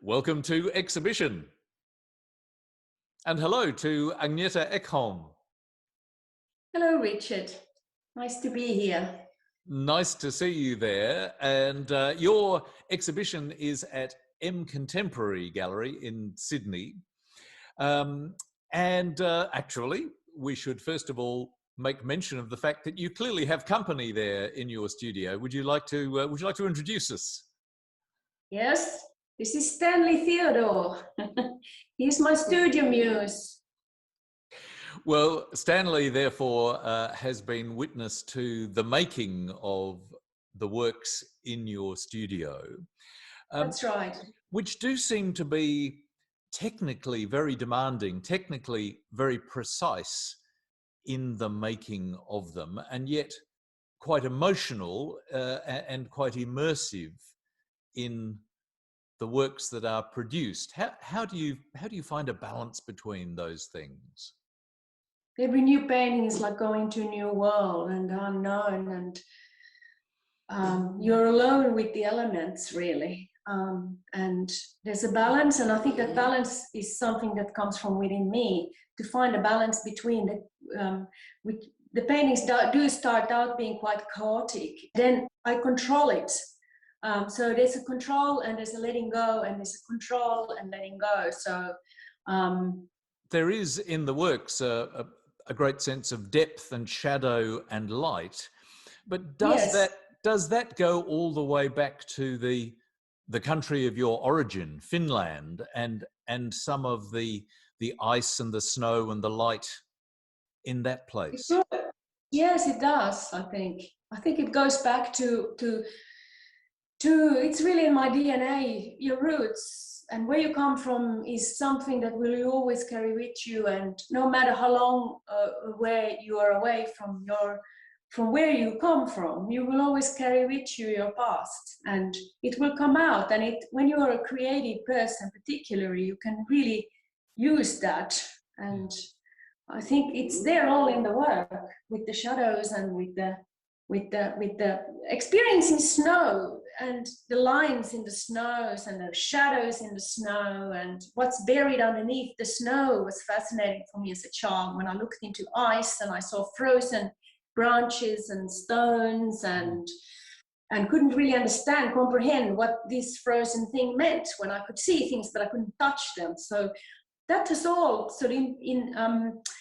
Welcome to Exhibition. And hello to Agneta Ekholm. Hello, Richard. Nice to be here. Nice to see you there. And your exhibition is at M Contemporary Gallery in Sydney. Actually, we should first of all make mention of the fact that you clearly have company there in your studio. Would you like to introduce us? Yes, this is Stanley Theodore. He's my studio muse. Well, Stanley, therefore, has been witness to the making of the works in your studio. That's right. Which do seem to be technically very demanding, technically very precise in the making of them, and yet quite emotional and quite immersive in the works that are produced. How do you find a balance between those things? Every new painting is like going to a new world and unknown, and you're alone with the elements, really. And there's a balance, and I think that balance is something that comes from within me, to find a balance between the paintings do start out being quite chaotic. Then I control it. So there's a control and there's a letting go, and there's a control and letting go. So there is in the works a great sense of depth and shadow and light, but does that go all the way back to the country of your origin, Finland, and some of the ice and the snow and the light in that place? Yes, it does. I think it goes back to it's really in my DNA. Your roots and where you come from is something that will always carry with you, and no matter how long away you are away from where you come from, you will always carry with you your past, and it will come out. And when you are a creative person particularly, you can really use that. And I think it's there all in the work, with the shadows and with the experiencing snow and the lines in the snows and the shadows in the snow and what's buried underneath the snow was fascinating for me as a child, when I looked into ice and I saw frozen branches and stones and couldn't really comprehend what this frozen thing meant, when I could see things but I couldn't touch them. So that has all sort of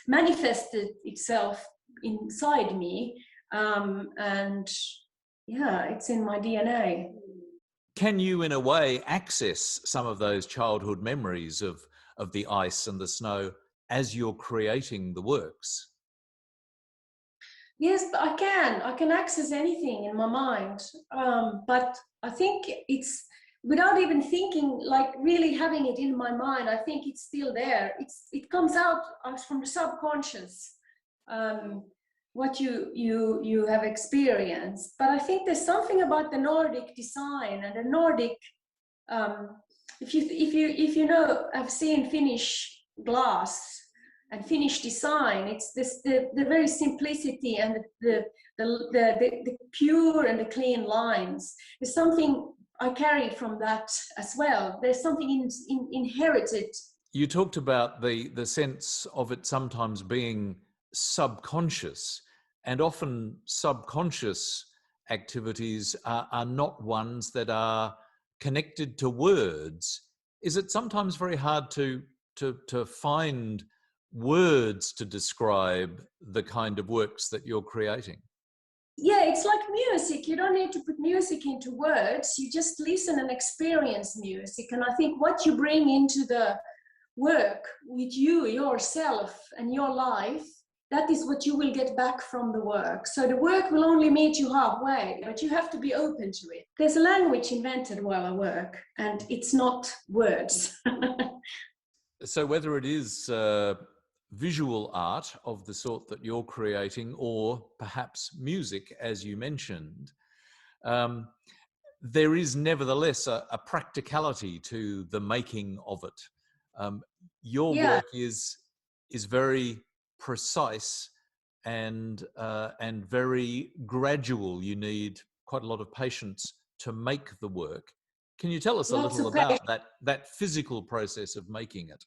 manifested itself inside me, and yeah, it's in my DNA. Can you, in a way, access some of those childhood memories of the ice and the snow as you're creating the works? Yes, I can access anything in my mind, but I think it's without even thinking, like really having it in my mind. I think it's still there. It comes out from the subconscious, what you have experienced. But I think there's something about the Nordic design and the Nordic. If you know, I've seen Finnish glass and Finnish design. It's the very simplicity and the pure and the clean lines. There's something I carried from that as well. There's something inherited. You talked about the sense of it sometimes being subconscious, and often subconscious activities are not ones that are connected to words. Is it sometimes very hard to find words to describe the kind of works that you're creating? Yeah, it's like music. You don't need to put music into words. You just listen and experience music. And I think what you bring into the work with you, yourself, and your life, that is what you will get back from the work. So the work will only meet you halfway, but you have to be open to it. There's a language invented while I work, and it's not words. So whether it is visual art of the sort that you're creating, or perhaps music, as you mentioned, there is nevertheless a practicality to the making of it. Your work is very precise and very gradual. You need quite a lot of patience to make the work. Can you tell us a Lots little of patience. about that physical process of making it?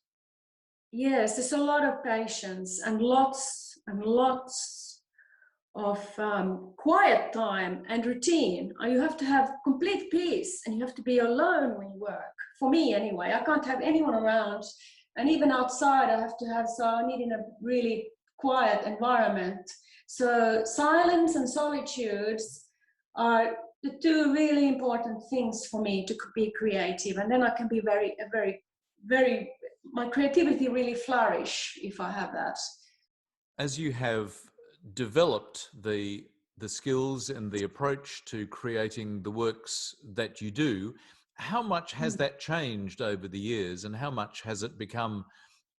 Yes, there's a lot of patience and lots of quiet time and routine. You have to have complete peace, and you have to be alone when you work. For me, anyway, I can't have anyone around, and even outside, I have to have. So I need in a really quiet environment. So silence and solitudes are the two really important things for me to be creative, and then I can be very. My creativity really flourish if I have that. As you have developed the skills and the approach to creating the works that you do, how much has that changed over the years, and how much has it become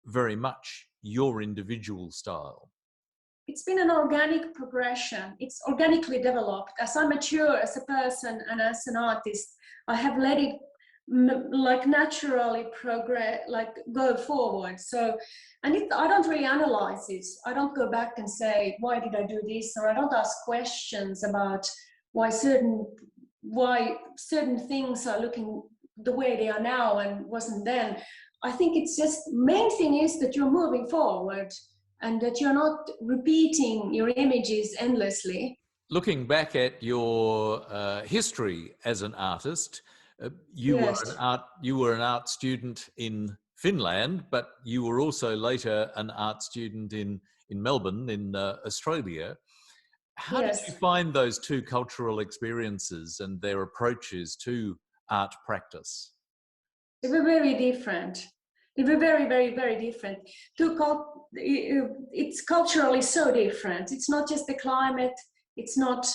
very much your individual style? It's been an organic progression. It's organically developed. As I mature as a person and as an artist, I have let it like naturally progress, like go forward. So, and I don't really analyze it. I don't go back and say, why did I do this? Or I don't ask questions about why certain things are looking the way they are now and wasn't then. I think it's just, main thing is that you're moving forward and that you're not repeating your images endlessly. Looking back at your history as an artist, you Yes. were an art student in Finland, but you were also later an art student in Melbourne, in Australia. How did you Yes. find those two cultural experiences and their approaches to art practice? They were very different. They were very different. It's culturally so different. It's not just the climate. It's not.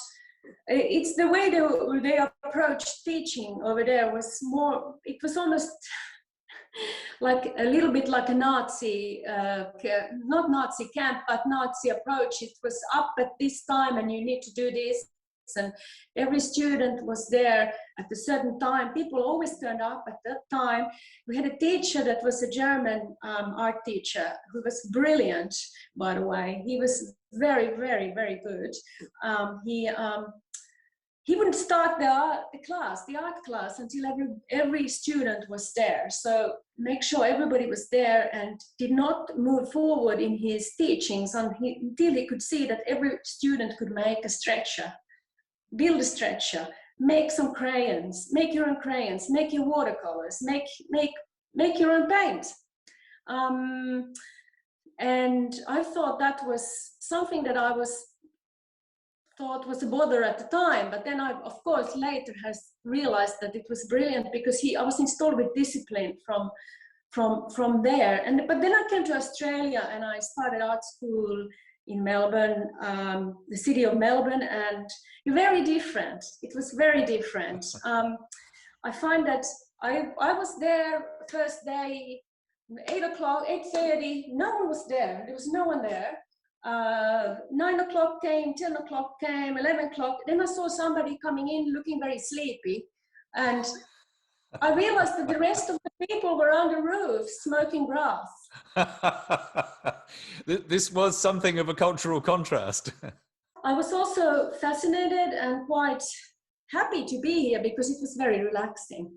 It's the way they approached teaching over there was more. It was almost like a little bit like a Nazi, not Nazi camp, but Nazi approach. It was up at this time, and you need to do this. And every student was there at a certain time. People always turned up at that time. We had a teacher that was a German art teacher who was brilliant, by the way. He was very good. He wouldn't start the art class, until every student was there. So make sure everybody was there and did not move forward in his teachings until he could see that every student could make a stretcher. Build a stretcher, make some crayons, make your own crayons, make your watercolors, make your own paint. And I thought that was something that I thought was a bother at the time, but then I, of course, later has realized that it was brilliant because I was installed with discipline from there. But then I came to Australia and I started art school in Melbourne, the city of Melbourne, and very different. It was very different. I find that I was there first day, 8 o'clock, 8:30, no one was there. There was no one there. 9 o'clock came, 10 o'clock came, 11 o'clock. Then I saw somebody coming in looking very sleepy. And I realized that the rest of the people were on the roof smoking grass. This was something of a cultural contrast. I was also fascinated and quite happy to be here because it was very relaxing.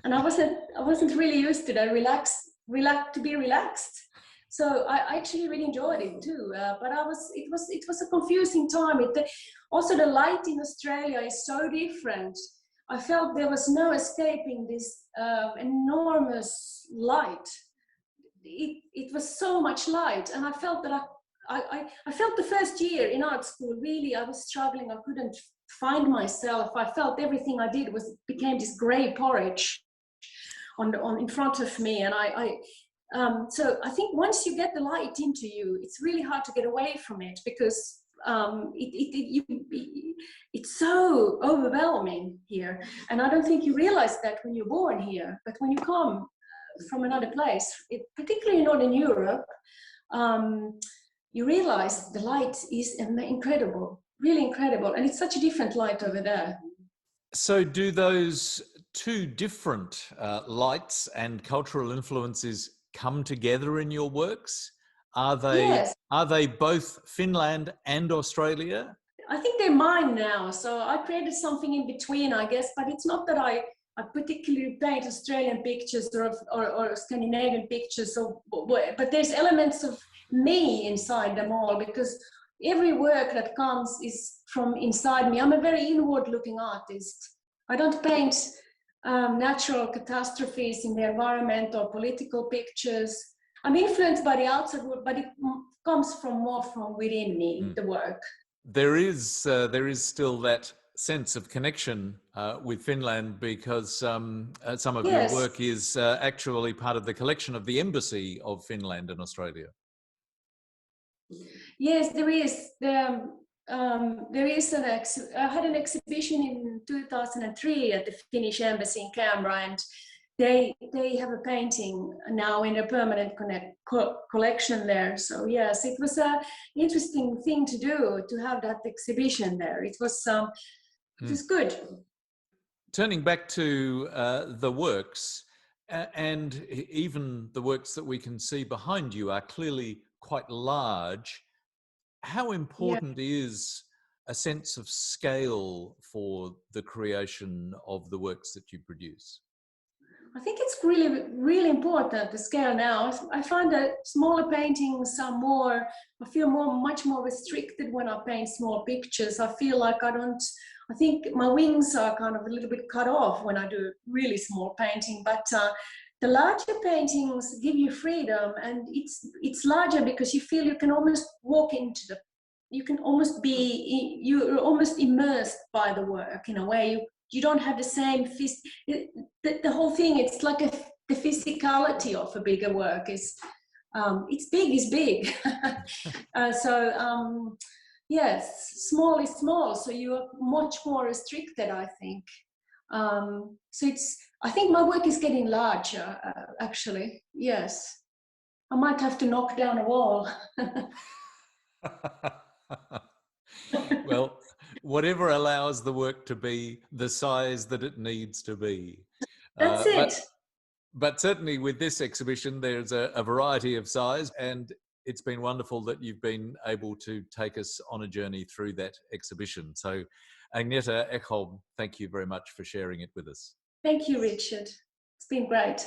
And I wasn't really used to that to be relaxed. So I actually really enjoyed it too. But it was a confusing time. Also the light in Australia is so different. I felt there was no escaping this enormous light. It was so much light, and I felt that I felt the first year in art school, really, I was struggling. I couldn't find myself. I felt everything I did became this grey porridge in front of me, and so I think once you get the light into you, it's really hard to get away from it because it's so overwhelming here. And I don't think you realize that when you're born here, but when you come from another place, particularly in Northern Europe, you realize the light is incredible, really incredible. And it's such a different light over there. So do those two different lights and cultural influences come together in your works? Are they both Finland and Australia? I think they're mine now. So I created something in between, I guess, but it's not that I I particularly paint Australian pictures or Scandinavian pictures. But there's elements of me inside them all, because every work that comes is from inside me. I'm a very inward-looking artist. I don't paint natural catastrophes in the environment or political pictures. I'm influenced by the outside world, but it comes more from within me, the work. There is still that sense of connection with Finland, because some of your work is actually part of the collection of the Embassy of Finland in Australia. Yes, there is. There is I had an exhibition in 2003 at the Finnish Embassy in Canberra, and they have a painting now in a permanent collection there. So yes, it was an interesting thing to do, to have that exhibition there. It was good. Turning back to the works, and even the works that we can see behind you are clearly quite large. How important is a sense of scale for the creation of the works that you produce? I think it's really, really important, the scale now. I find that smaller paintings are I feel much more restricted when I paint small pictures. I feel like I think my wings are kind of a little bit cut off when I do really small painting, but the larger paintings give you freedom, and it's larger because you feel you can almost walk into you're almost immersed by the work in a way. You don't have the same the whole thing. It's like the physicality of a bigger work is it's big. Yes, small is small, so you are much more restricted, I think. So I think my work is getting larger, actually. Yes, I might have to knock down a wall. Well, whatever allows the work to be the size that it needs to be. That's it. But certainly with this exhibition, there's a variety of size, and it's been wonderful that you've been able to take us on a journey through that exhibition. So, Agneta Ekholm, thank you very much for sharing it with us. Thank you, Richard. It's been great.